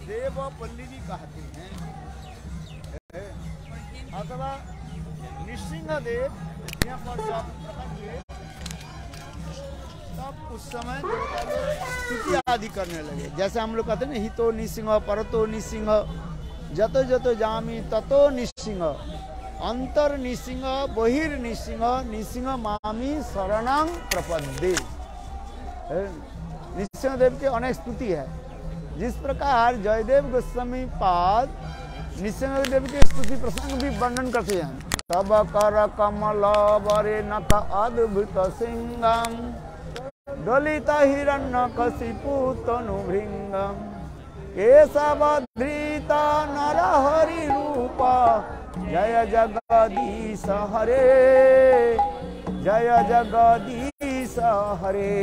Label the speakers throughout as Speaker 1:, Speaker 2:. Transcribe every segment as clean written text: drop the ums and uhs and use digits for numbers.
Speaker 1: देवपल्लिनी कहते हैं अथवा नृसिंहदेव यहाँ पर जब प्रकट हुए तब उस समय स्तुति आदि करने लगे। जैसे हम लोग कहते हैं ना, हितो निसिंह परतो निसिंह जतो जतो जामी ततो निसिंह अंतर निसिंह बहिर निसिंह निसिंह मामी शरणं प्रपद्ये। नृसिंहदेव के अनेक स्तुति है। जिस प्रकार जयदेव गोस्वामी पाद नृसिंहदेव के स्तुति प्रसंग भी वर्णन करते हैं। तब कर कमल बरे नख अद्भुत सिंगम दलित हिरण्य कशिपु तनु भृंगम केशवधृत नर हरि रूप जय जगदीश हरे जय जगदीश हरे।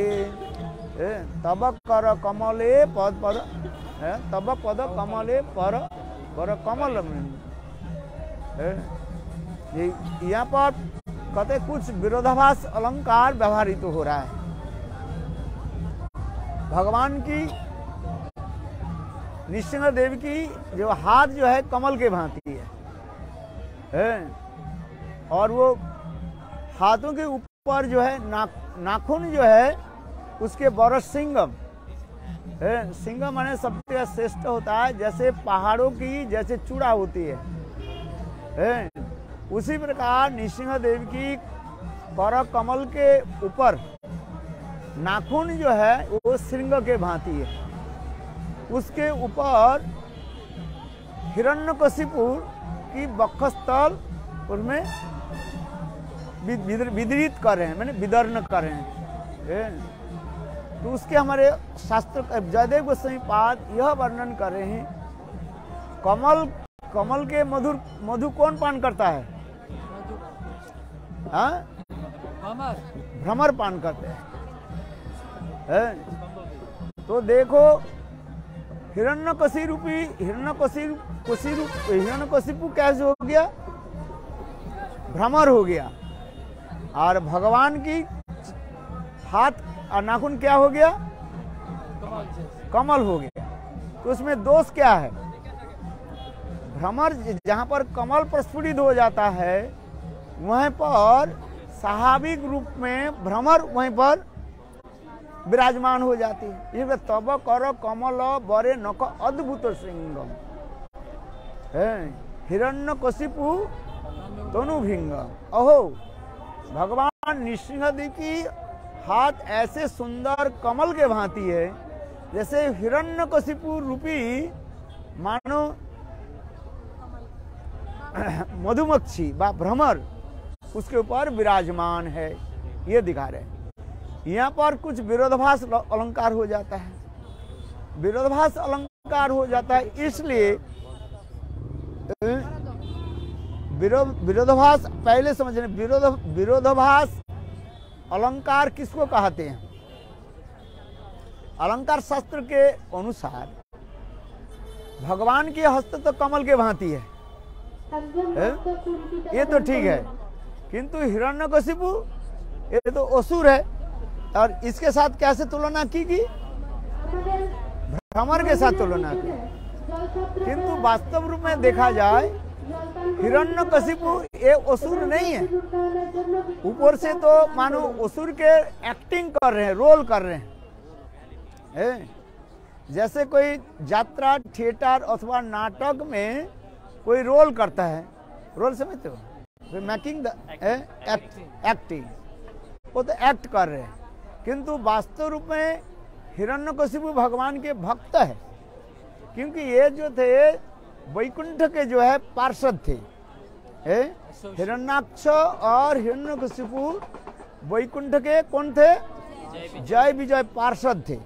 Speaker 1: तब कर कमले पद पद तब पद कमले पर कमल यहाँ पर कहते कुछ विरोधाभास अलंकार व्यवहारित हो रहा है। भगवान की नृसिंहदेव की जो हाथ जो है कमल के भांति है और वो हाथों के ऊपर जो है नाखून जो है उसके बरस सिंगम सिंगम माने सबसे श्रेष्ठ होता है। जैसे पहाड़ों की जैसे चूड़ा होती है उसी प्रकार नृसिंहदेव की कर कमल के ऊपर नाखून जो है वो श्रृंग के भांति है। उसके ऊपर हिरण्यकशिपु की वक्षस्थल उसमें विदरित कर रहे हैं, मैंने विदर्ण कर रहे हैं। तो उसके हमारे शास्त्र जयदेव गोस्वामी पाद यह वर्णन कर रहे हैं। कमल के मधु कौन पान करता है? भ्रमर पान करते हैं। तो देखो हिरण्यकशिपु कैसे हो गया? भ्रमर हो गया। और भगवान की हाथ और नाखून क्या हो गया? कमल हो गया। तो उसमें दोष क्या है? भ्रमर जहां पर कमल प्रस्फुटित हो जाता है वहीं पर स्वाभाविक रूप में भ्रमर वहीं पर विराजमान हो जाती है। ये तब कर कमल बरे नख अद्भुत सिंगम हिरण्यकशिपु तनु भृंगम। अहो भगवान नृसिंहदेव की हाथ ऐसे सुंदर कमल के भांति है जैसे हिरण्यकशिपु रूपी मानो मधुमक्खी व भ्रमर उसके ऊपर विराजमान है। ये दिखा रहे हैं। यहाँ पर कुछ विरोधाभास अलंकार हो जाता है। विरोधाभास अलंकार हो जाता है इसलिए विरोधाभास पहले समझने। विरोधाभास अलंकार किसको कहते हैं? अलंकार शास्त्र के अनुसार भगवान के हस्त तो कमल के भांति है ये तो ठीक है, किंतु हिरण्यकशिपु ये तो असुर है और इसके साथ कैसे तुलना की? भ्रमर के साथ तुलना की। किंतु वास्तव रूप में देखा जाए हिरण्यकशिपु ये असुर नहीं है। ऊपर से तो मानो असुर के एक्टिंग कर रहे हैं, रोल कर रहे हैं। जैसे कोई यात्रा थिएटर अथवा नाटक में कोई रोल करता है, रोल समझते हो, मेकिंग द एक्टिंग, वो तो एक्ट कर रहे हैं। किंतु वास्तव रूप में हिरण्यकशिपु भगवान के भक्त है, क्योंकि ये जो थे वैकुंठ के जो है पार्षद थे। हिरण्याक्ष और हिरण्यकशिपु वैकुंठ के कौन थे? जय विजय पार्षद थे।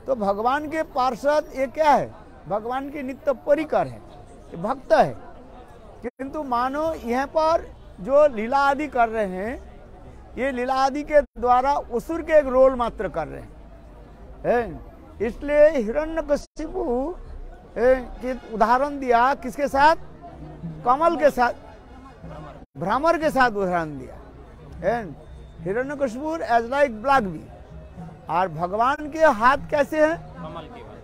Speaker 1: तो भगवान के पार्षद ये क्या है? भगवान के नित्य परिकर है, भक्त है। किंतु मानो यहाँ पर जो लीला आदि कर रहे हैं ये लीला आदि के द्वारा असुर के एक रोल मात्र कर रहे हैं। इसलिए हिरण्यकशिपु कि उदाहरण दिया किसके साथ, कमल के साथ, भ्रमर के साथ उदाहरण दिया। Hiranyakashipu as like black bee, और भगवान के हाथ कैसे हैं,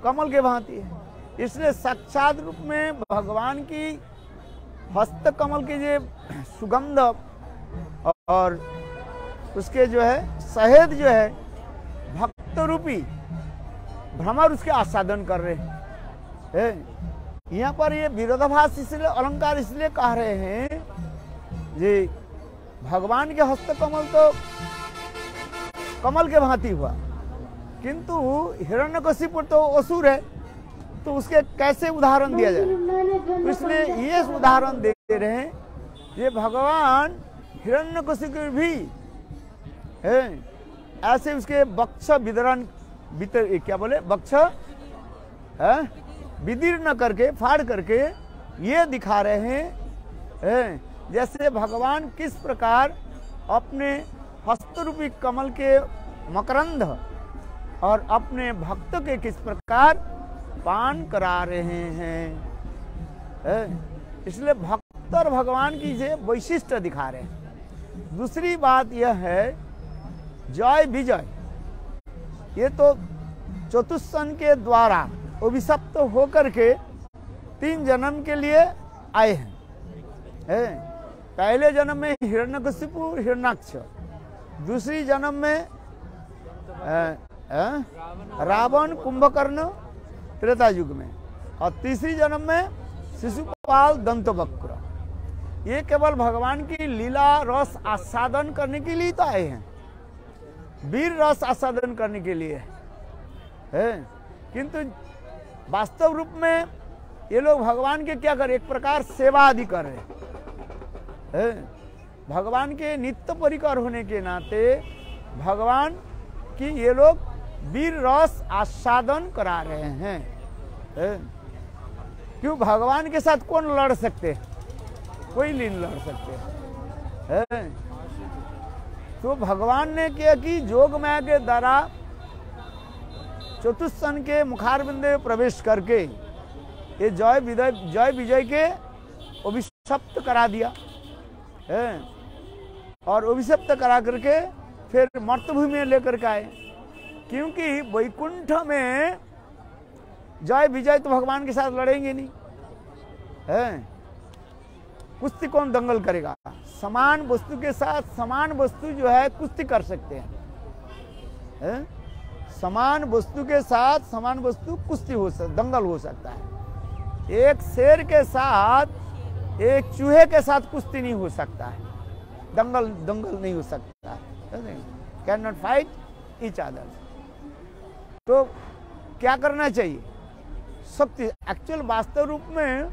Speaker 1: कमल के भांति है। इसलिए साक्षात रूप में भगवान की हस्त कमल के जो सुगंध और उसके जो है शहद जो है भक्त रूपी भ्रमर उसके आस्वादन कर रहे हैं। यहाँ पर ये विरोधाभास इसलिए अलंकार इसलिए कह रहे हैं जी, भगवान के हस्त कमल तो कमल के भांति हुआ, किंतु हिरण्यकशिपु तो असुर है, तो उसके कैसे उदाहरण दिया जाए। तो इसलिए ये उदाहरण दे रहे हैं, ये भगवान हिरण्यकशिपु भी है ऐसे उसके वक्ष विदरण क्या बोले, वक्ष विदीर्ण करके फाड़ करके ये दिखा रहे हैं जैसे भगवान किस प्रकार अपने हस्तरूपी कमल के मकरंद और अपने भक्त के किस प्रकार पान करा रहे हैं। इसलिए भक्त और भगवान की ये वैशिष्ट दिखा रहे हैं। दूसरी बात यह है, जय विजय, ये तो चतुष्सन के द्वारा अभिशप्त होकर के 3 जन्म के लिए आए हैं। पहले जन्म में हिरण्यकशिपु हिरण्याक्ष, दूसरी जन्म में रावण कुंभकर्ण त्रेता युग में, और तीसरी जन्म में शिशुपाल दंतवक्र। ये केवल भगवान की लीला रस आस्वादन करने के लिए तो आए हैं, वीर रस आस्वादन करने के लिए है। किंतु वास्तव रूप में ये लोग भगवान के क्या कर, एक प्रकार सेवा आदि कर रहे हैं। भगवान के नित्य परिकर होने के नाते भगवान की ये लोग वीर रस आस्वादन करा रहे हैं। क्यों, भगवान के साथ कौन लड़ सकते, कोई नहीं लड़ सकते। तो भगवान ने किया कि जोगमाया के द्वारा चतुष्सन के मुखारबिंद में प्रवेश करके ये जय विजय के अभिशप्त करा दिया है, और अभिशप्त करा करके फिर मर्तभूमि में लेकर के आए। क्योंकि वैकुंठ में जय विजय तो भगवान के साथ लड़ेंगे नहीं है, कुश्ती कौन दंगल करेगा। समान वस्तु के साथ समान वस्तु जो है कुश्ती कर सकते हैं। समान वस्तु के साथ समान वस्तु कुश्ती हो सकता, दंगल हो सकता है। एक शेर के साथ एक चूहे के साथ कुश्ती नहीं हो सकता है, दंगल नहीं हो सकता है। Can not fight each other. तो क्या करना चाहिए, शक्ति। एक्चुअल वास्तव रूप में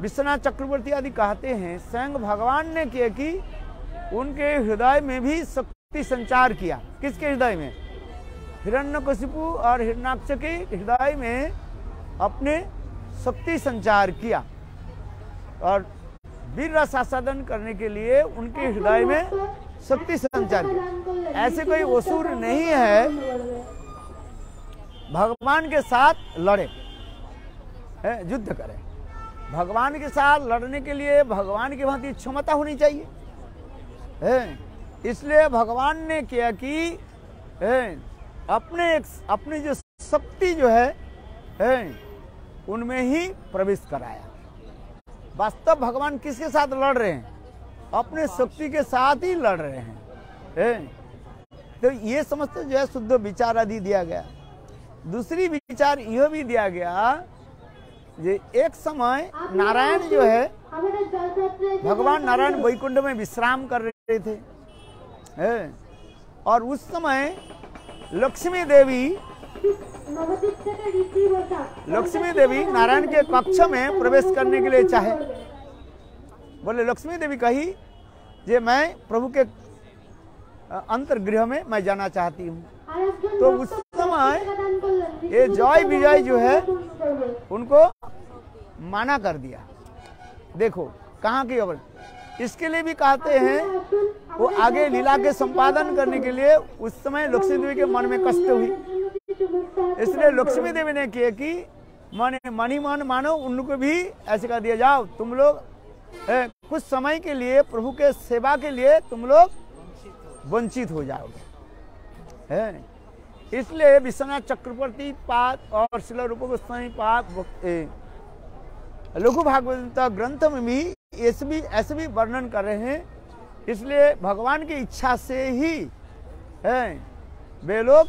Speaker 1: विश्वनाथ चक्रवर्ती आदि कहते हैं स्वयं भगवान ने किया कि उनके हृदय में भी शक्ति संचार किया। किसके हृदय में, हिरण्यकशिपु और हिरण्याक्ष के हृदय में अपने शक्ति संचार किया, और वीर रस आस्वादन करने के लिए उनके हृदय में शक्ति संचार किया। ऐसे कोई असुर नहीं है भगवान के साथ लड़े, युद्ध करे। भगवान के साथ लड़ने के लिए भगवान की भांति क्षमता होनी चाहिए। इसलिए भगवान ने किया कि अपनी जो शक्ति जो है उनमें ही प्रवेश कराया। वास्तव भगवान किसके साथ लड़ रहे हैं, अपने शक्ति के साथ ही लड़ रहे हैं। तो ये समझते जो है शुद्ध विचार आदि दिया गया। दूसरी विचार यह भी दिया गया, ये एक समय नारायण जो है, भगवान नारायण वैकुंठ में विश्राम कर रहे थे, और उस समय लक्ष्मी देवी नारायण के कक्ष में प्रवेश करने के लिए चाहे। बोले लक्ष्मी देवी कही जे मैं प्रभु के अंतर्गृह में मैं जाना चाहती हूँ। तो उस समय ये जय विजय जो है उनको माना कर दिया। देखो कहाँ की खबर। इसके लिए भी कहते हैं वो आगे लीला के संपादन करने के लिए उस समय लक्ष्मी देवी के मन में कष्ट हुई, इसलिए लक्ष्मी देवी ने किया कि मनी मन मानो उनको भी ऐसे कर दिया, जाओ तुम लोग कुछ समय के लिए प्रभु के सेवा के लिए तुम लोग वंचित हो जाओगे। इसलिए विश्वनाथ चक्रवर्ती पाद और श्रील रूप गोस्वामी पाद लघु भागवत ग्रंथ में भी ऐसे भी वर्णन कर रहे हैं। इसलिए भगवान की इच्छा से ही वे लोग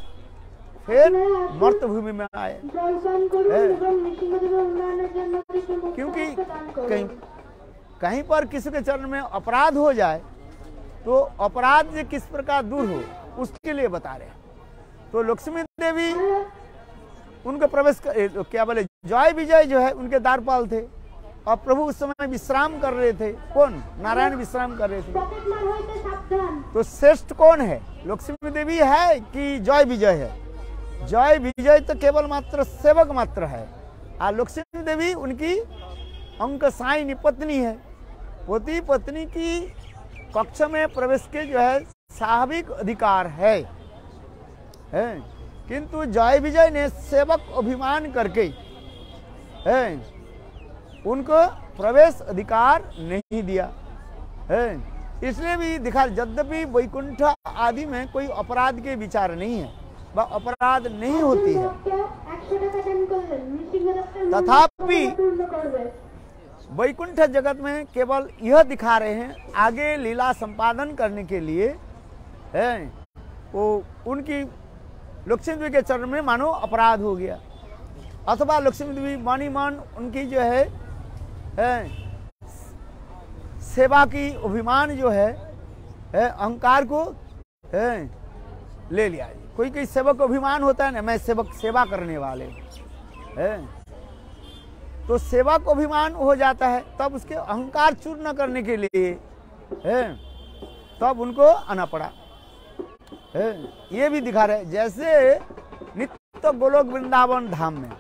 Speaker 1: फिर मर्त भूमि में आए, क्योंकि कहीं पर किसी के चरण में अपराध हो जाए तो अपराध किस प्रकार दूर हो उसके लिए बता रहे हैं। तो लक्ष्मी देवी उनका प्रवेश क्या बोले जय विजय जो है उनके द्वारपाल थे, और प्रभु उस समय विश्राम कर रहे थे। कौन? नारायण विश्राम कर रहे थे। तो श्रेष्ठ कौन है? लक्ष्मी देवी है कि जय विजय है? जय विजय तो केवल मात्र सेवक मात्र है, और लक्ष्मी देवी उनकी अंक साई पत्नी है। पति पत्नी की कक्ष में प्रवेश के जो है स्वाभाविक अधिकार है, किंतु जय विजय ने सेवक अभिमान करके उनको प्रवेश अधिकार नहीं दिया। इसलिए भी दिखा, यद्यपि वैकुंठ आदि में कोई अपराध के विचार नहीं है, वह अपराध नहीं होती है, तथापि वैकुंठ जगत में केवल यह दिखा रहे हैं आगे लीला संपादन करने के लिए वो उनकी लक्ष्मी देवी के चरण में मानो अपराध हो गया, अथवा लक्ष्मी देवी मानी मान उनकी जो है सेवा की अभिमान जो है अहंकार को ले लिया। कोई कोई सेवक अभिमान होता है ना, मैं सेवा करने वाले तो सेवा को अभिमान हो जाता है, तब उसके अहंकार चूर्ण करने के लिए तब उनको आना पड़ा। ये भी दिखा रहे जैसे नित्य गोलोक वृंदावन धाम में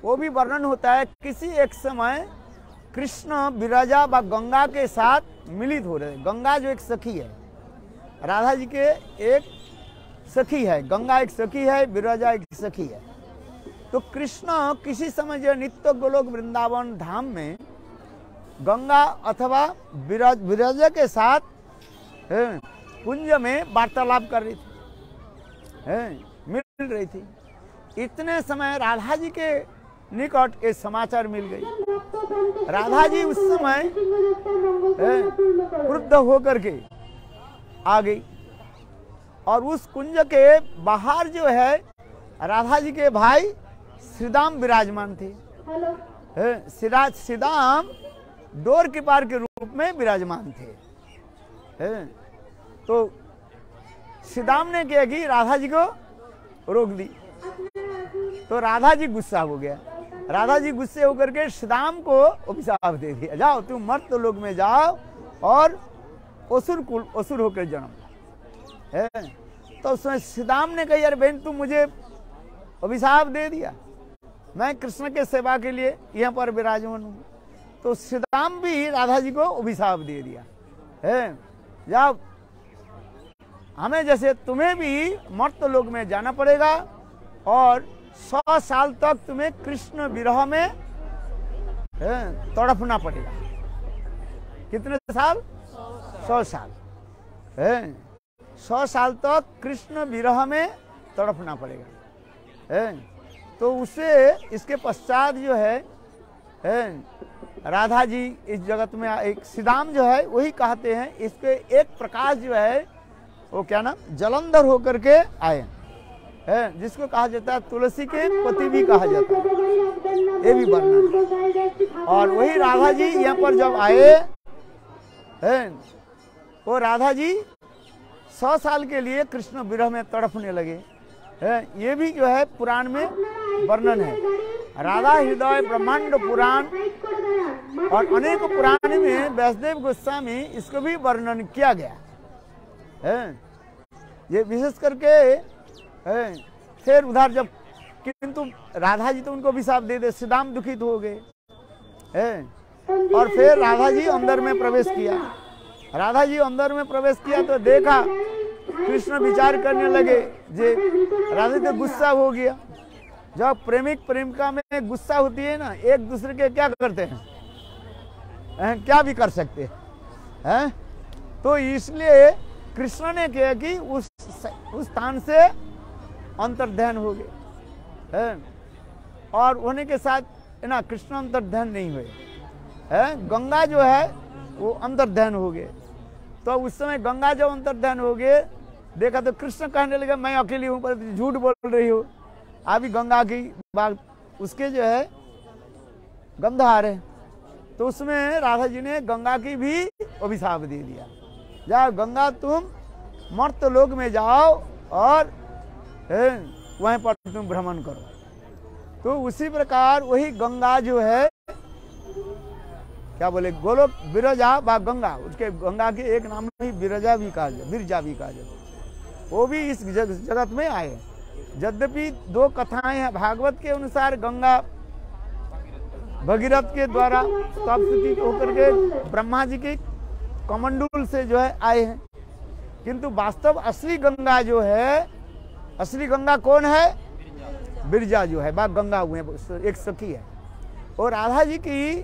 Speaker 1: वो भी वर्णन होता है, किसी एक समय कृष्ण विराजा व गंगा के साथ मिलित हो रहे। गंगा जो एक सखी है, राधा जी के एक सखी है, गंगा एक सखी है, विराजा एक सखी है। तो कृष्ण किसी समय जो नित्य गोलोक वृंदावन धाम में गंगा अथवा विराजा के साथ कुंज में वार्तालाप कर रही थी, मिल रही थी। इतने समय राधा जी के निकट एक समाचार मिल गई। राधा जी उस समय क्रुद्ध होकर के आ गई, और उस कुंज के बाहर जो है राधा जी के भाई श्रीदाम विराजमान थे। श्रीदाम डोर के पार के रूप में विराजमान थे। तो श्रीदाम ने क्या की, राधा जी को रोक दी। तो राधा जी गुस्सा हो गया। राधा जी गुस्से होकर के श्रीदाम को अभिशाप दे दिया, जाओ तुम मर्त लोक में जाओ और असुर होकर जन्म है। तो उसमें श्रीदाम ने कहा, यार बहन तुम मुझे अभिशाप दे दिया, मैं कृष्ण के सेवा के लिए यहाँ पर विराजमान हूँ। तो श्रीदाम भी राधा जी को अभिशाप दे दिया है, जाओ हमें जैसे तुम्हें भी मर्त लोक में जाना पड़ेगा, और 100 साल तक तुम्हें कृष्ण विरह में तड़पना पड़ेगा। कितने साल? 100 साल। 100 साल तक कृष्ण विरह में तड़पना पड़ेगा। तो उसे इसके पश्चात जो है राधा जी इस जगत में एक श्रीदाम जो है वही कहते हैं, इसके एक प्रकाश जो है वो क्या नाम जलंधर होकर के आए है, जिसको कहा जाता है तुलसी के पति भी कहा जाता है, ये भी वर्णन। और वही राधा जी यहाँ पर जब आए हैं, वो राधा जी 100 साल के लिए कृष्ण विरह में तड़पने लगे हैं। ये भी जो है पुराण में वर्णन है। राधा हृदय ब्रह्मांड पुराण और अनेक पुराण में वैष्णव गोस्वामी इसको भी वर्णन किया गया है। ये विशेष करके फिर उधर जब, किंतु राधा जी तो उनको अभिशाप दे दे, श्रीदाम दुखित हो गए और फिर राधा जी अंदर में प्रवेश किया। राधा जी अंदर में प्रवेश किया तो देखा कृष्ण विचार करने लगे, जे राधा जी तो गुस्सा हो गया, जब प्रेमिक प्रेमिका में गुस्सा होती है ना, एक दूसरे के क्या करते हैं, क्या भी कर सकते हैं। तो इसलिए कृष्ण ने किया कि उस स्थान से अंतर्ध्यान हो गए, और होने के साथ ना कृष्ण अंतर्ध्यान नहीं हुए, गंगा जो है वो अंतर्ध्यान हो गए। तो उस समय गंगा जब अंतर्ध्यान हो गए, देखा तो कृष्ण कहने लगे मैं अकेली हूँ, पर झूठ बोल रही हो, अभी गंगा की बात उसके जो है गंध आ रहे। तो उसमें राधा जी ने गंगा की भी अभिशाप दे दिया, जाओ गंगा तुम मर्त लोक में जाओ और वहीं पर तुम भ्रमण करो। तो उसी प्रकार वही गंगा जो है क्या बोले, गोलोक विरजा व गंगा, उसके गंगा के एक नाम ही विरजा भी कहा जाए, विरजा भी कहा जाए, वो भी इस जगत में आए। यद्यपि दो कथाएं हैं, भागवत के अनुसार गंगा भगीरथ के द्वारा तपस्तुति होकर के ब्रह्मा जी के कमंडूल से जो है आए हैं, किंतु वास्तव असली गंगा जो है, असली गंगा कौन है, बिरजा जो है बा गंगा हुए एक सखी है, और राधा जी की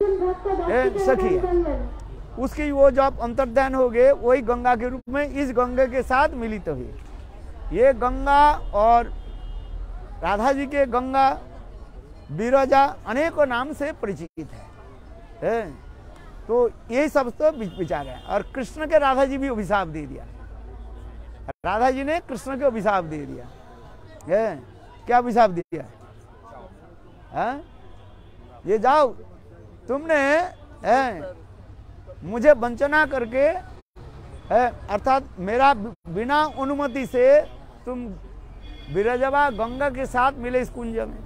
Speaker 1: सखी है। उसकी वो जब अंतर्ध्यान हो गए, वही गंगा के रूप में इस गंगा के साथ मिलित हुई। ये गंगा और राधा जी के गंगा विरजा अनेकों नाम से परिचित है। तो यही सब तो विचार है। और कृष्ण के राधा जी भी अभिशाप दे दिया, राधा जी ने कृष्ण को अभिशाप दे दिया। क्या अभिशाप दिया, ये जाओ तुमने मुझे वंचना करके, अर्थात मेरा बिना अनुमति से तुम विरजवा गंगा के साथ मिले इस कुंज में,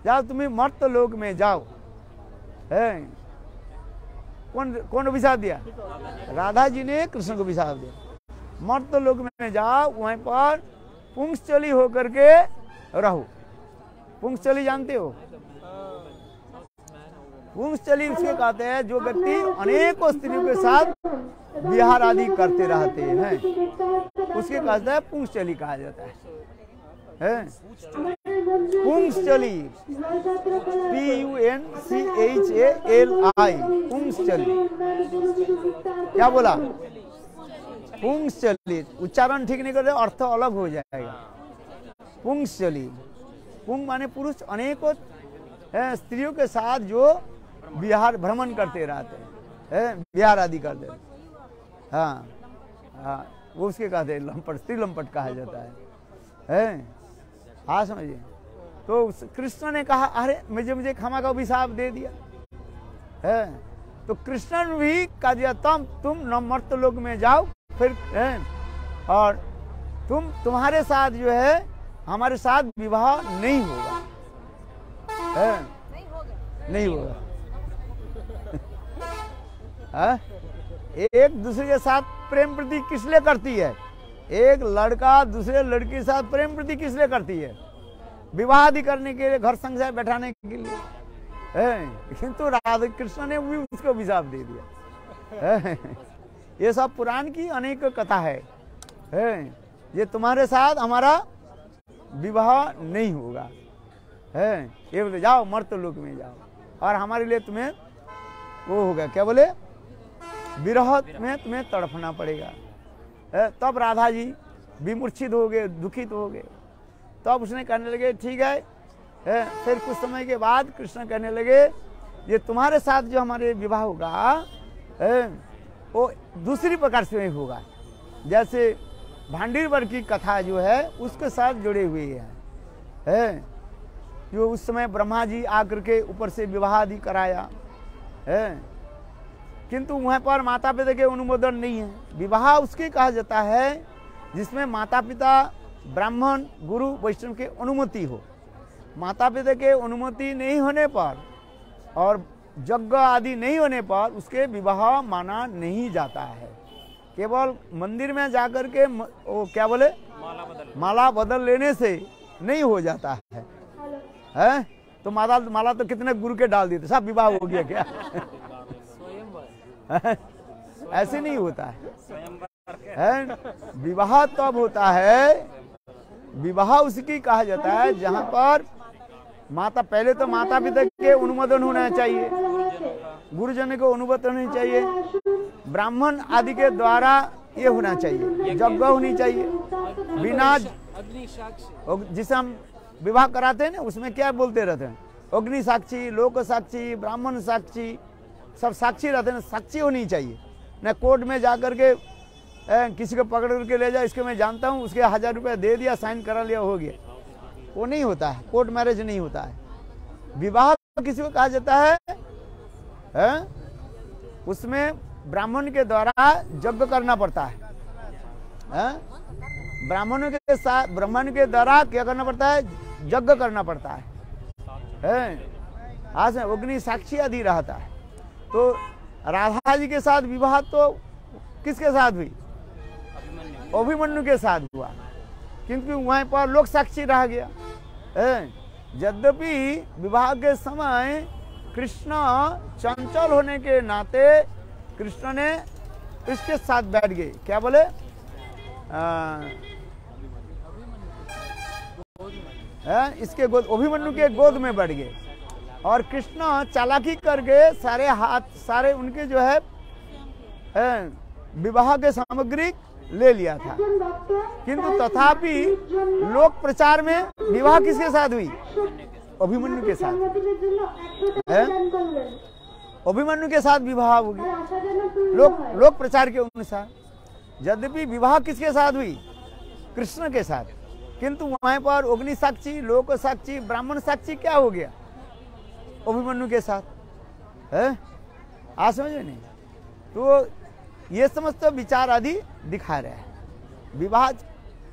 Speaker 1: जाओ तुम्हें मर्त लोक में जाओ। कौन अभिशाप दिया, राधा जी ने कृष्ण को अभिशाप दिया। मर्त लोक में जाओ, वहीं पर पुंसचली होकर के रहो। पुंसचली जानते हो, पुंसचली उसके कहते हैं जो व्यक्ति अनेकों स्त्रियों के साथ विहार आदि करते रहते हैं, उसके कहते हैं पुंसचली कहा जाता है। पुंसचली, PUNCHALI, पुंसचली। क्या बोला, पुंसचली, उच्चारण ठीक नहीं करते अर्थ अलग हो जाएगा। पुंसचली, पुंग माने पुरुष, अनेकों स्त्रियों के साथ जो विहार भ्रमण करते रहते हैं, विहार आदि करते हैं। हाँ, वो उसके कहते हैं लंपट, स्त्री लंपट कहा जाता है। हाँ समझिए। तो कृष्ण ने कहा अरे मुझे क्षमा का अभिशाप दे दिया है। तो कृष्ण ने भी कह दिया तुम मर्त लोक में जाओ फिर, और तुम्हारे साथ जो है हमारे साथ विवाह नहीं होगा, नहीं होगा। एक दूसरे के साथ प्रेम प्रीति किस लिए करती है, एक लड़का दूसरे लड़की के साथ प्रेम प्रीति किस लिए करती है, विवाह आदि करने के लिए, घर संसार बैठाने के लिए, किंतु राधा कृष्ण ने भी उसको अभिशाप दे दिया। ये सब पुराण की अनेक कथा है। ये तुम्हारे साथ हमारा विवाह नहीं होगा, ये बोले जाओ मर्त लोक में जाओ, और हमारे लिए तुम्हें वो होगा, क्या बोले, विरह में तुम्हें तड़पना पड़ेगा। तब राधा जी विमूर्छित हो गए, दुखित हो गए। तब उसने कहने लगे ठीक है। फिर कुछ समय के बाद कृष्ण कहने लगे ये तुम्हारे साथ जो हमारे विवाह होगा वो दूसरी प्रकार से होगा, जैसे भांडीवर की कथा जो है उसके साथ जुड़े हुए हैं, जो उस समय ब्रह्मा जी आकर के ऊपर से विवाह आदि कराया है, किंतु वहाँ पर माता पिता के अनुमोदन नहीं है। विवाह उसके कहा जाता है जिसमें माता पिता, ब्राह्मण, गुरु, वैष्णव के अनुमति हो। माता पिता के अनुमति नहीं होने पर और यज्ञ आदि नहीं होने पर उसके विवाह माना नहीं जाता है। केवल मंदिर में जाकर के वो क्या बोले माला बदल लेने से नहीं हो जाता है। तो माला तो कितने गुरु के डाल दिए थे, सब विवाह हो गया क्या? ऐसे नहीं होता है। विवाह तब होता है विवाह उसकी कहा जाता है जहाँ पर माता, पहले तो माता पिता के अनुमोदन होना चाहिए, गुरुजन को अनुमोदन होना चाहिए, ब्राह्मण आदि के द्वारा ये होना चाहिए, यज्ञ होनी चाहिए। बिना जिसे हम विवाह कराते हैं ना, उसमें क्या बोलते रहते हैं, अग्नि साक्षी, लोक साक्षी, ब्राह्मण साक्षी, सब साक्षी रहते हैं, साक्षी होनी चाहिए। न कोर्ट में जाकर के किसी को पकड़ करके ले जाए, इसके मैं जानता हूँ, उसके 1000 रुपये दे दिया, साइन करा लिया, हो गया, वो नहीं होता है, कोर्ट मैरिज नहीं होता है। विवाह किसी को कहा जाता है? उसमें ब्राह्मण के द्वारा यज्ञ करना पड़ता है, ब्राह्मणों के साथ, ब्राह्मण के द्वारा क्या करना पड़ता है, यज्ञ करना पड़ता है। आज अग्नि साक्षी आदि रहता है। तो राधा जी के साथ विवाह तो किसके साथ हुई? अभिमन्यु के साथ हुआ, क्योंकि वहीं पर लोक साक्षी रह गया। यद्यपि विवाह के समय कृष्ण चंचल होने के नाते कृष्ण ने इसके साथ बैठ गए, क्या बोले, इसके गोद, अभिमन्यु के गोद में बैठ गए, और कृष्ण चालाकी करके सारे हाथ, सारे उनके जो है विवाह के सामग्री ले लिया था। किंतु तथापि लोक प्रचार में विवाह किसके साथ हुई? अभिमन्यु के साथ, अभिमन्यु के साथ विवाह होगी लोक प्रचार के अनुसार। यद्यपि विवाह किसके साथ हुई? कृष्ण के साथ, किंतु वहां पर अग्नि साक्षी, लोक साक्षी, ब्राह्मण साक्षी क्या हो गया? अभिमन्यु के साथ है। आज समझे नहीं? तो ये समस्त विचार आदि दिखा रहे हैं।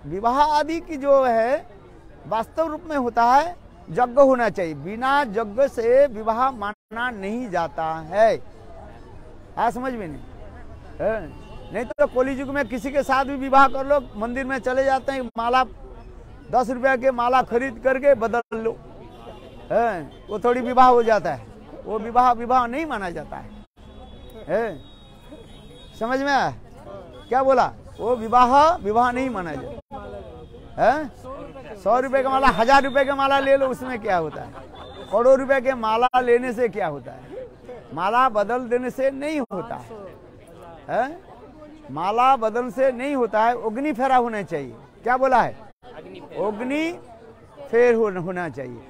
Speaker 1: विवाह आदि की जो है वास्तव रूप में होता है, यज्ञ होना चाहिए, बिना यज्ञ से विवाह माना नहीं जाता है। आज समझ में नहीं है? नहीं तो कली युग में किसी के साथ भी विवाह कर लो, मंदिर में चले जाते हैं, माला 10 रुपए के माला खरीद करके बदल लो, वो थोड़ी विवाह हो जाता है। वो विवाह नहीं माना जाता है। समझ में आया क्या बोला? वो विवाह नहीं माना जाता है। 100 रुपए का माला, 1000 रुपए का माला ले लो, उसमें क्या होता है? करोड़ों रुपए के माला लेने से क्या होता है? माला बदल देने से नहीं होता है। माला बदल से नहीं होता है, अग्नि फेरा होना चाहिए। क्या बोला है? अग्नि फेर होना चाहिए।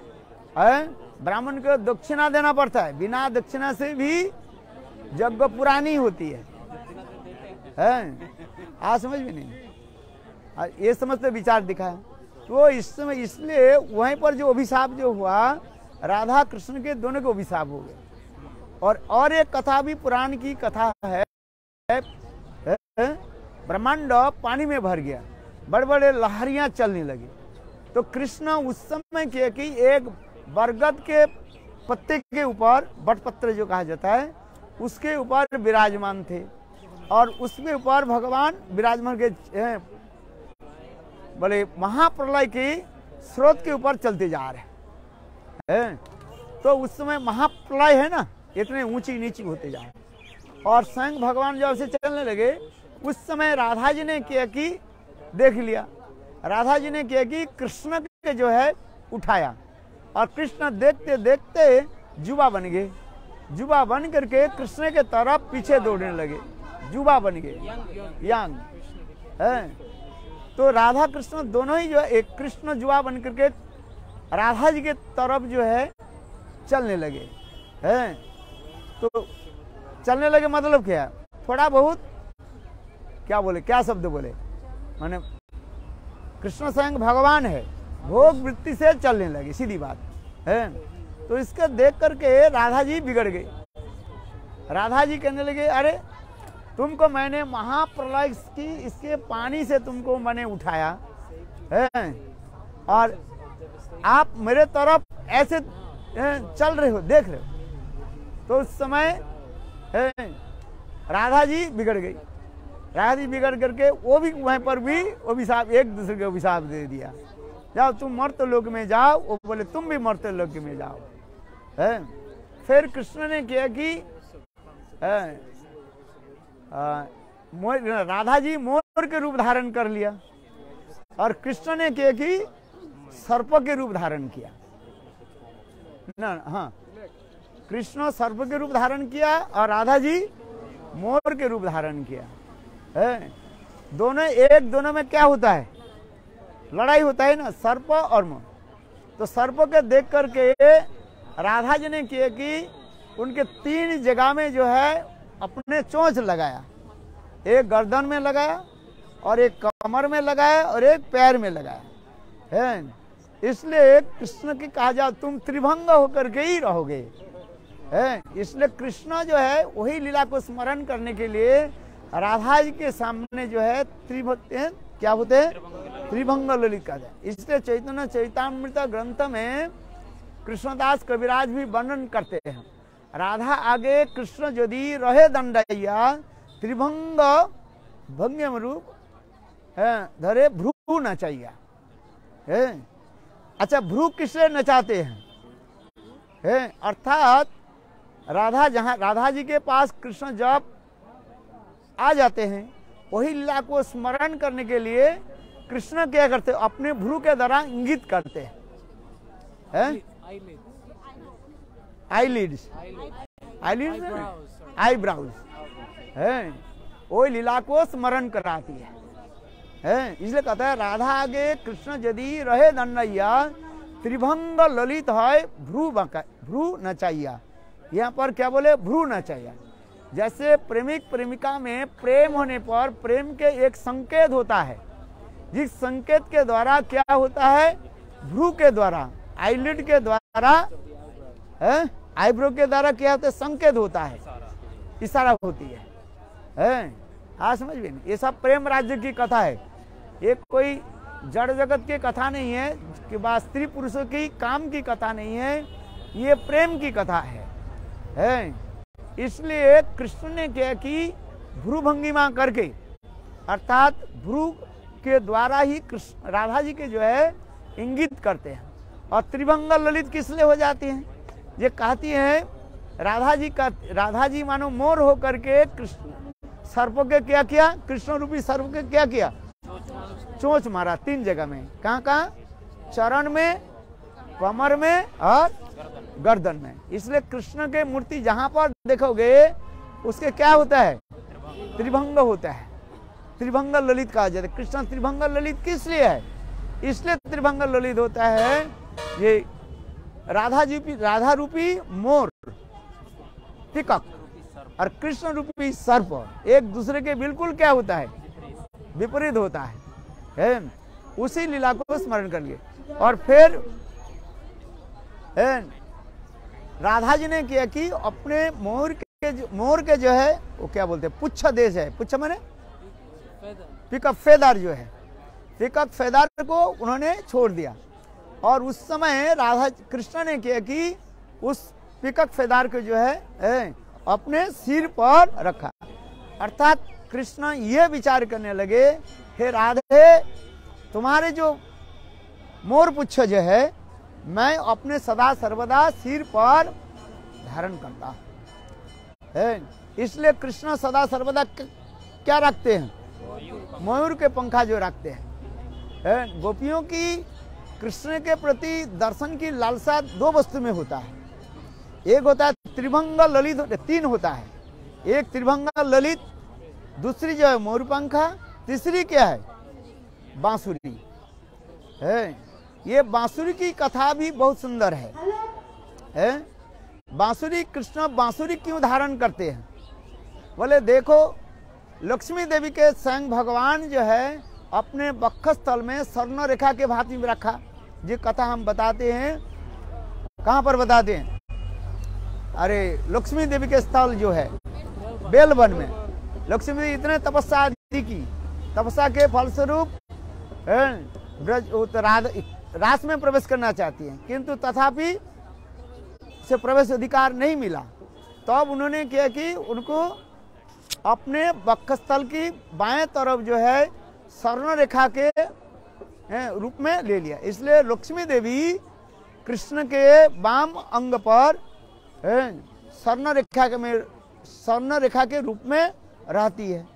Speaker 1: ब्राह्मण को दक्षिणा देना पड़ता है, बिना दक्षिणा से भी यज्ञ पूरा नहीं होती है। आज समझ में नहीं? ये समझते विचार दिखा है। तो इस समय इसलिए वहीं पर जो अभिशाप जो हुआ, राधा कृष्ण के दोनों को अभिशाप हो गए। और एक कथा भी पुराण की कथा है, ब्रह्मांड पानी में भर गया, बड़े बड़े लहरियां चलने लगी। तो कृष्ण उस समय किया कि एक बरगद के पत्ते के ऊपर, बटपत्र जो कहा जाता है, उसके ऊपर विराजमान थे, और उसके ऊपर भगवान विराजमान के बोले महाप्रलय के स्रोत के ऊपर चलते जा रहे हैं। तो उस समय महाप्रलय है ना, इतने ऊंची नीची होते जा रहे, और स्वयं भगवान जब से चलने लगे, उस समय राधा जी ने किया कि देख लिया, राधा जी ने किया कि कृष्ण के जो है उठाया, और कृष्ण देखते देखते जुबा बन गए। जुबा बन करके कृष्ण के तरफ पीछे दौड़ने लगे, जुबा बन गए, यांग है। तो राधा कृष्ण दोनों ही जो है, एक कृष्ण जुआ बन करके राधा जी के तरफ जो है चलने लगे हैं। तो चलने लगे मतलब क्या? थोड़ा बहुत क्या बोले, क्या शब्द बोले, माने कृष्ण स्वयं भगवान है, भोग वृत्ति से चलने लगे, सीधी बात है। तो इसको देख करके राधा जी बिगड़ गई। राधा जी कहने लगे, अरे तुमको मैंने महाप्रलय की इसके पानी से तुमको मैंने उठाया है, और आप मेरे तरफ ऐसे चल रहे हो, देख रहे हो। तो उस समय राधा जी बिगड़ गई। राधा जी बिगड़ करके वो भी वहीं पर भी अभिशाप, एक दूसरे को अभिशाप दे दिया, जाओ तुम मर्त लोक में जाओ, वो बोले तुम भी मर्त लोक में जाओ है। फिर कृष्ण ने किया कि राधा जी मोर के रूप धारण कर लिया, और कृष्ण ने क्या कि सर्प के रूप धारण किया ना। हाँ, कृष्ण सर्प के रूप धारण किया और राधा जी मोर के रूप धारण किया है। दोनों में क्या होता है? लड़ाई होता है ना, सर्प और मोर। तो सर्प के देख करके राधा जी ने किया कि उनके 3 जगह में जो है अपने चोंच लगाया। एक गर्दन में लगाया और एक कमर में लगाया और एक पैर में लगाया है। इसलिए कृष्ण की कहा जाए तुम त्रिभंग होकर के ही रहोगे है। इसलिए कृष्ण जो है वही लीला को स्मरण करने के लिए राधा जी के सामने जो है क्या होते हैं? त्रिभंग ललित का। इसलिए चैतन्य चैतामृत ग्रंथ में कृष्णदास कविराज भी वर्णन करते हैं, राधा आगे कृष्ण यदि रहे दंडैया त्रिभंग भंग्यम रूप धरे भ्रू नचाइया है। अच्छा, भ्रू किससे नचाते हैं? अर्थात राधा जी के पास कृष्ण जब आ जाते हैं वही लीला को स्मरण करने के लिए कृष्ण क्या करते हैं? अपने भ्रू के द्वारा इंगित करते हैं। आईलिड्स, आईब्राउज है, वो लीला को स्मरण कराती है। इसलिए कहता है राधा आगे कृष्ण यदि रहे दंडैया त्रिभंग ललित है भ्रू नचाइया। यहाँ पर क्या बोले? भ्रू नचाइया। जैसे प्रेमिक प्रेमिका में प्रेम होने पर प्रेम के एक संकेत होता है, जिस संकेत के द्वारा क्या होता है? भ्रू के द्वारा, आईलिड के द्वारा, आईब्रो के द्वारा क्या होता है? संकेत होता है, इशारा होती है। हाँ, समझ में? ये सब प्रेम राज्य की कथा है। ये कोई जड़ जगत की कथा नहीं है कि बस स्त्री पुरुषों की काम की कथा नहीं है, ये प्रेम की कथा है। इसलिए कृष्ण ने क्या कि भ्रू भंगिमा करके, अर्थात भ्रू के द्वारा ही कृष्ण राधा जी के जो है इंगित करते हैं। और त्रिभंग ललित किस लिए हो जाती हैं? ये कहती हैं राधा जी मानो मोर होकर के कृष्ण सर्प के क्या किया? कृष्ण रूपी सर्प के क्या किया? चोंच मारा 3 जगह में। कहाँ? चरण में, कमर में और गर्दन में। इसलिए कृष्ण के मूर्ति जहां पर देखोगे उसके क्या होता है? त्रिभंग होता है, त्रिभंग ललित कहा जाता है। कृष्ण त्रिभंग ललित किस लिए है? इसलिए त्रिभंग ललित होता है, ये राधा रूपी मोर पिकअप और कृष्ण रूपी सर्प एक दूसरे के बिल्कुल क्या होता है? विपरीत होता है। उसी लीला को स्मरण कर लिए। और फिर राधा जी ने किया कि अपने मोर के जो है वो क्या बोलते हैं? पुच्छ देश है, पुच्छ माने पिकअप फेदर जो है, पिकअप फेदर को उन्होंने छोड़ दिया। और उस समय राधा कृष्ण ने किया कि उस पिकअप फेदर को जो है अपने सिर पर रखा। अर्थात कृष्ण ये विचार करने लगे, हे राधे, तुम्हारे जो मोर पुच्छ जो है मैं अपने सदा सर्वदा सिर पर धारण करता है। इसलिए कृष्ण सदा सर्वदा क्या रखते हैं? मयूर के पंखा जो रखते हैं। गोपियों की कृष्ण के प्रति दर्शन की लालसा 2 वस्तु में होता है। एक होता है त्रिभंग ललित, 3 होता है। एक त्रिभंग ललित, दूसरी जो है मोर पंखा, तीसरी क्या है? बांसुरी है। ये बांसुरी की कथा भी बहुत सुंदर है। बांसुरी, कृष्ण बांसुरी क्यों धारण करते हैं? बोले देखो, लक्ष्मी देवी के स्वयं भगवान जो है अपने वक्षस्थल में स्वर्ण रेखा के भांति में रखा। ये कथा हम बताते हैं, कहाँ पर बताते हैं? अरे लक्ष्मी देवी के स्थल जो है बेलवन में, लक्ष्मी देवी इतने तपस्या आदि की, तपस्या के फलस्वरूप रास में प्रवेश करना चाहती हैं, किंतु तथापि से प्रवेश अधिकार नहीं मिला। तब उन्होंने किया कि उनको अपने वक्षस्थल की बाएं तरफ जो है स्वर्ण रेखा के रूप में ले लिया। इसलिए लक्ष्मी देवी कृष्ण के वाम अंग पर स्वर्ण रेखा के रूप में रहती है।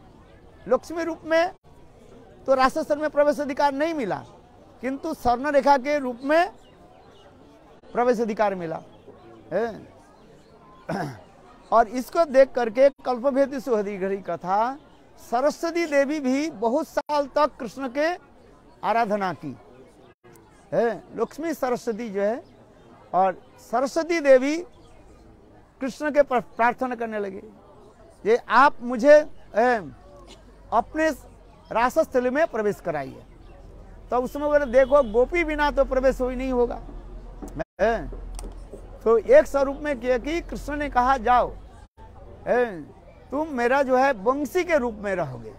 Speaker 1: लक्ष्मी रूप में तो राक्षसस्थल में प्रवेश अधिकार नहीं मिला, किंतु स्वर्ण रेखा के रूप में प्रवेश अधिकार मिला है। और इसको देख करके कल्पभेद सुहृदि कथा, सरस्वती देवी भी बहुत साल तक कृष्ण के आराधना की है। लक्ष्मी सरस्वती जो है, और सरस्वती देवी कृष्ण के प्रार्थना करने लगे, ये आप मुझे अपने रासस्थल में प्रवेश कराइए। तो उसमें बोले देखो गोपी बिना तो प्रवेश हो ही नहीं होगा। तो एक स्वरूप में किया कि कृष्ण ने कहा जाओ तुम मेरा जो है वंशी के रूप में रहोगे।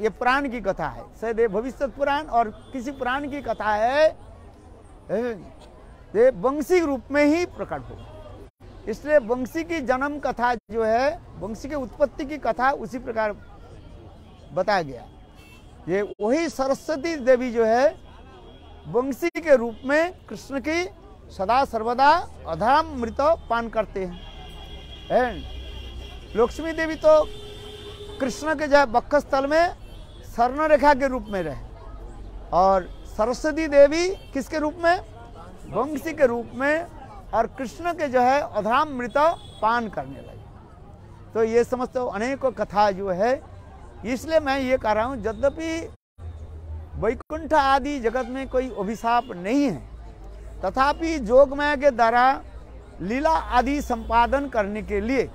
Speaker 1: ये पुराण की कथा है, शायद ये भविष्य पुराण और किसी पुराण की कथा है, ये वंशी रूप में ही प्रकट होगा। इसलिए वंशी की जन्म कथा जो है, वंशी के उत्पत्ति की कथा उसी प्रकार बताया गया। ये वही सरस्वती देवी जो है वंशी के रूप में कृष्ण की सदा सर्वदा अधरामृत पान करते हैं। लक्ष्मी देवी तो कृष्ण के जो है वक्षस्थल में स्वर्ण रेखा के रूप में रहे, और सरस्वती देवी किसके रूप में, वंशी के रूप में, और कृष्ण के जो है अधरामृत पान करने लगे। तो ये समस्त अनेकों कथा जो है, इसलिए मैं ये कह रहा हूँ यद्यपि वैकुंठ आदि जगत में कोई अभिशाप नहीं है, तथापि जोगमाया के द्वारा लीला आदि संपादन करने के लिए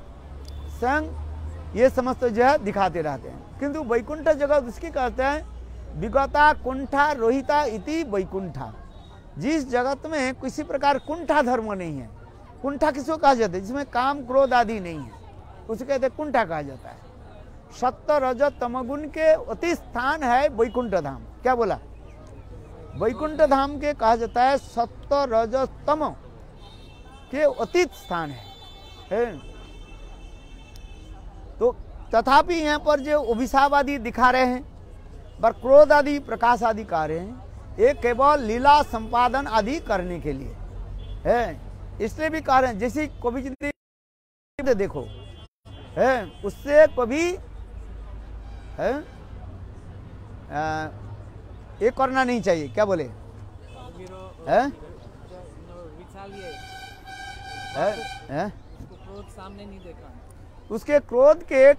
Speaker 1: स्वयं ये समस्त जो है दिखाते रहते हैं। किंतु वैकुंठ जगत उसकी कहते हैं विगता कुंठा रोहिता इति वैकुंठा, जिस जगत में किसी प्रकार कुंठा धर्म नहीं है। कुंठा किसको कहा जाता है, जिसमें काम क्रोध आदि नहीं है, उसे कहते हैं कुंठा कहा जाता है। सत्य रज तमगुण के अति स्थान है वैकुंठ धाम। क्या बोला, वैकुंठ धाम के कहा जाता है सत्य रज तम के अतीत स्थान है। तो तथापि यहाँ पर जो अभिशाप आदि दिखा रहे हैं, पर क्रोध आदि प्रकाश आदि कह रहे हैं, ये केवल लीला संपादन आदि करने के लिए है। इसलिए भी कह रहे हैं जैसे कवि जी देखो है, उससे कभी है ये करना नहीं चाहिए। क्या बोले है?
Speaker 2: क्रोध सामने नहीं देखा,
Speaker 1: उसके क्रोध के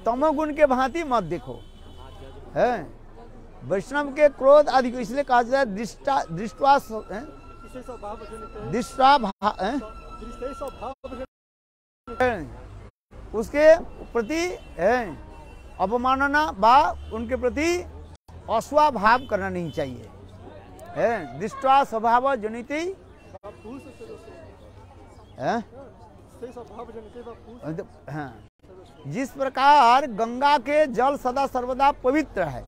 Speaker 1: तमोगुण के भांति मत देखो है। वैष्णव के क्रोध आदि को इसलिए कहा जाता है उसके प्रति अवमानना व उनके प्रति अस्वाभाव करना नहीं चाहिए है। दृष्टा स्वभाव जनिति हाँ, जिस प्रकार गंगा के जल सदा सर्वदा पवित्र है,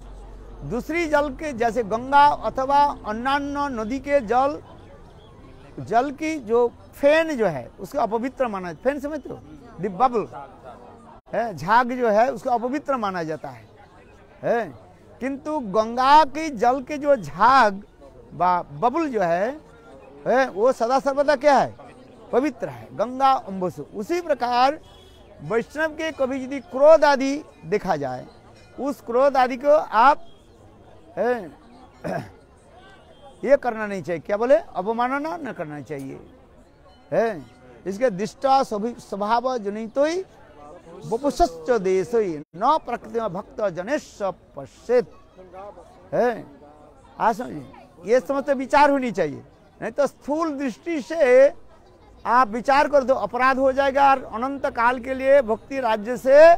Speaker 1: दूसरी जल के जैसे गंगा अथवा अन्य नदी के जल की जो फेन जो है उसको अपवित्र माना, फेन समझते हो, द बबल है, झाग जो है उसको अपवित्र माना जाता है। किंतु गंगा की जल के जो झाग बबल जो है वो सदा सर्वदा क्या है, पवित्र है, गंगा अम्बुसु। उसी प्रकार वैष्णव के कभी यदि क्रोध आदि देखा जाए, उस क्रोध आदि को आप ये करना नहीं चाहिए। क्या बोले, अवमानना न करना चाहिए है। इसके दिष्टा स्वभाव जनितो ही वपुषश्च देशोई न प्रकृति भक्त जनेश पश्येत है। आज समझिए, ये समझ विचार होनी चाहिए, नहीं तो स्थूल दृष्टि से आप विचार कर दो अपराध हो जाएगा और अनंत काल के लिए भक्ति राज्य से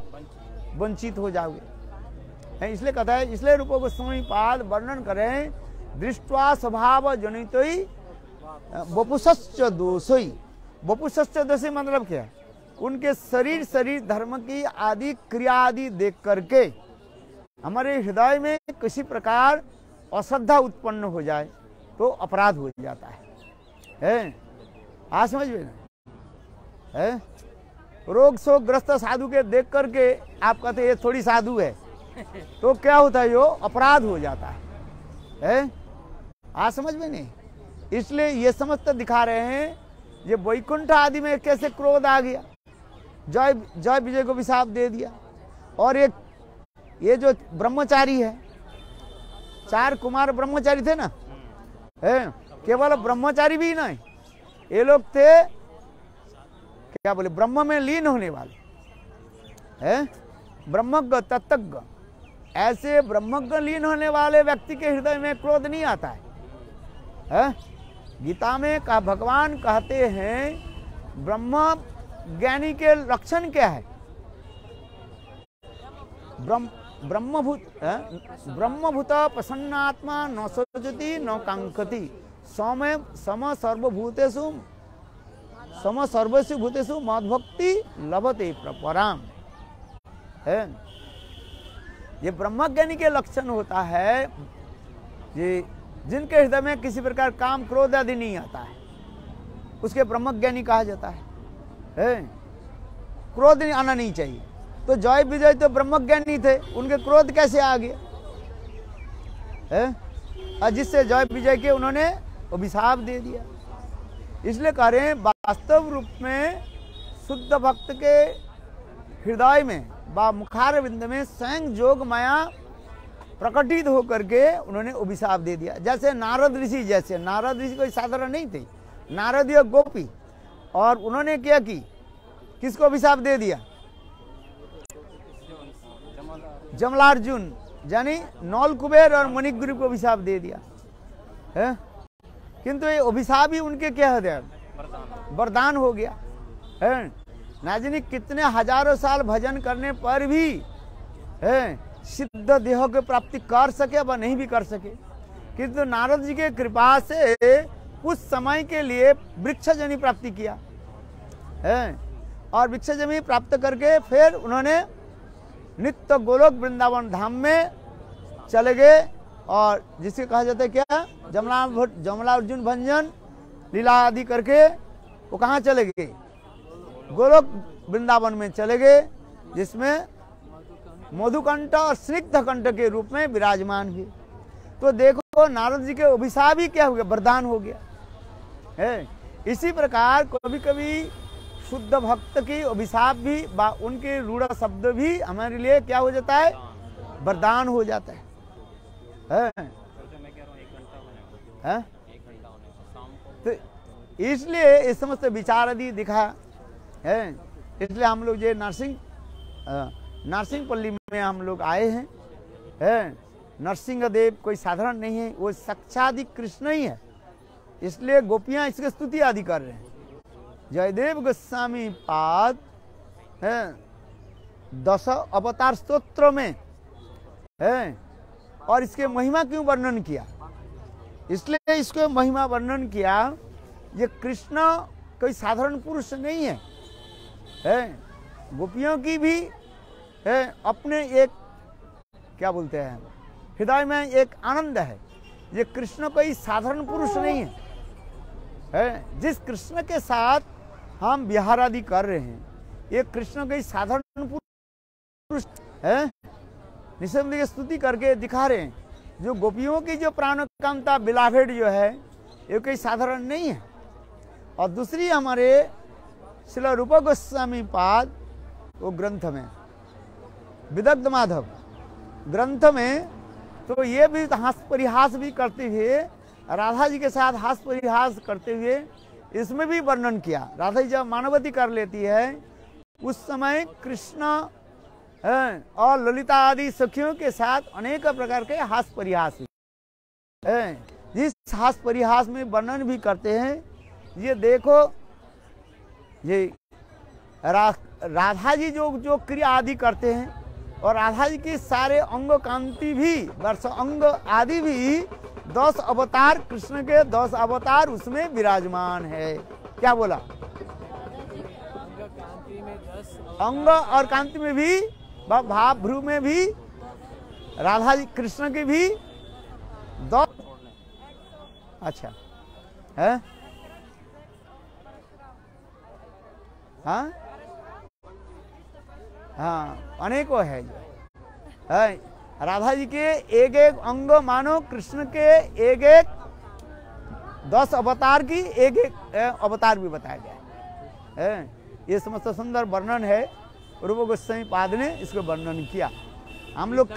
Speaker 1: वंचित हो जाओगे। इसलिए कहता है, इसलिए रूप गोस्वामी पाद वर्णन करें दृष्टवा स्वभाव जनित वपुषश्च दोषोई। वपुषश्च दोषी मतलब क्या है, उनके शरीर धर्म की आदि क्रिया आदि देख करके हमारे हृदय में किसी प्रकार अश्रद्धा उत्पन्न हो जाए तो अपराध हो जाता है। आज समझ में है, रोग शोक ग्रस्त साधु के देख करके आप कहते ये थोड़ी साधु है, तो क्या होता है, यो अपराध हो जाता है। आज समझ में नहीं। इसलिए ये समस्त दिखा रहे हैं, ये वैकुंठ आदि में कैसे क्रोध आ गया, जय विजय को विशाप दे दिया, और एक ये जो ब्रह्मचारी है, 4 कुमार ब्रह्मचारी थे ना, केवल ब्रह्मचारी भी नहीं, ये लोग थे क्या बोले ब्रह्म में लीन होने वाले हैं, ब्रह्मज्ञ तत्त्वज्ञ। ऐसे ब्रह्मज्ञ लीन होने वाले व्यक्ति के हृदय में क्रोध नहीं आता है। गीता में का भगवान कहते हैं ब्रह्म ज्ञानी के लक्षण क्या है? ब्रह्मभूत प्रसन्नात्मा न सजति न कांक्षति सम सर्वभूतेषु सम सर्वस्व भूतेषु मद्भक्ति लभते पराम है। ये ब्रह्मज्ञानी के लक्षण होता है ये जिनके हृदय में किसी प्रकार काम क्रोध आदि नहीं आता है, उसके ब्रह्मज्ञानी कहा जाता है। क्रोध आना नहीं चाहिए। तो जय विजय तो ब्रह्मज्ञानी थे, उनके क्रोध कैसे आ गया है? और जिससे जय विजय के उन्होंने अभिशाप दे दिया। इसलिए कह रहे हैं वास्तव रूप में शुद्ध भक्त के हृदय में व मुखारविंद में स्वयं जोग माया प्रकटित होकर के उन्होंने अभिशाप दे दिया। जैसे नारद ऋषि, जैसे नारद ऋषि कोई साधारण नहीं थे, नारद या गोपी, और उन्होंने क्या की, किसको अभिशाप दे दिया? जमलार्जुन यानी नौल कुबेर और मणिग्रीव को अभिशाप दे दिया है। किंतु ये अभिशाप ही उनके क्या हो गया? वरदान हो गया है। ना जाने कितने हजारों साल भजन करने पर भी है सिद्ध देह की प्राप्ति कर सके व नहीं भी कर सके, किंतु नारद जी के कृपा से कुछ समय के लिए वृक्षजनी प्राप्ति किया है, और वृक्षजनी प्राप्त करके फिर उन्होंने नित्य गोलोक वृंदावन धाम में चले गए। और जिसे कहा जाता है क्या, जमलार्जुन भंजन लीला आदि करके वो कहाँ चले गए? गोलोक वृंदावन में चले गए, जिसमें मधुकंठ और स्निग्धकंठ के रूप में विराजमान हुए। तो देखो नारद जी के अभिशाप ही क्या हो गया? वरदान हो गया है। इसी प्रकार कभी कभी शुद्ध भक्त की अभिशाप भी उनके रूढ़ शब्द भी हमारे लिए क्या हो जाता है? वरदान हो जाता है। तो इसलिए इस समस्त विचार आदि दिखा है। इसलिए हम लोग ये नरसिंहपल्ली में हम लोग आए हैं। नरसिंह देव कोई साधारण नहीं है, वो साक्षात कृष्ण ही है। इसलिए गोपियां इसकी स्तुति आदि कर रहे हैं। जयदेव गोस्वामी पाद है 10 अवतार स्तोत्र में है, और इसके महिमा क्यों वर्णन किया? इसलिए इसको महिमा वर्णन किया, ये कृष्ण कोई साधारण पुरुष नहीं है। गोपियों की भी है अपने एक क्या बोलते हैं हृदय में एक आनंद है। ये कृष्ण कोई साधारण पुरुष नहीं है। जिस कृष्ण के साथ हम विहार आदि कर रहे हैं, ये कृष्ण कोई साधारण पुरुष है। निसंदेह की स्तुति करके दिखा रहे हैं। जो गोपियों की जो प्राणकांता बिलावेड जो है, ये कोई साधारण नहीं है। और दूसरी हमारे श्रील रूप गोस्वामी पाद वो ग्रंथ में विदग्ध माधव ग्रंथ में तो ये भी हास परिहास भी करते हुए, राधा जी के साथ हास परिहास करते हुए इसमें भी वर्णन किया। राधा जी जब मानवती कर लेती है उस समय कृष्ण और ललिता आदि सखियों के साथ अनेक प्रकार के हास परिहास जिस हास परिहास में वर्णन भी करते हैं। ये देखो ये राधा जी जो क्रिया आदि करते हैं, और राधा जी के सारे अंग कांति भी वर्ष अंग आदि भी 10 अवतार, कृष्ण के 10 अवतार उसमें विराजमान है। क्या बोला? अंग और कांति में भी, भाव भ्रू में भी राधा जी कृष्ण के भी 10। अच्छा है, हाँ हाँ अनेकों है जो है। राधा जी के एक एक अंग मानो कृष्ण के एक एक 10 अवतार की एक एक अवतार भी बताया गया है। ये समस्त सुंदर वर्णन है, रूप गोस्वामी पाद ने इसको वर्णन किया हम लोग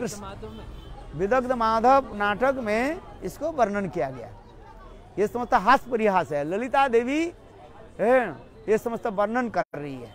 Speaker 1: विदग्ध माधव नाटक में इसको वर्णन किया गया। ये समस्त हास्य परिहास है। ललिता देवी ये समस्त वर्णन कर रही है।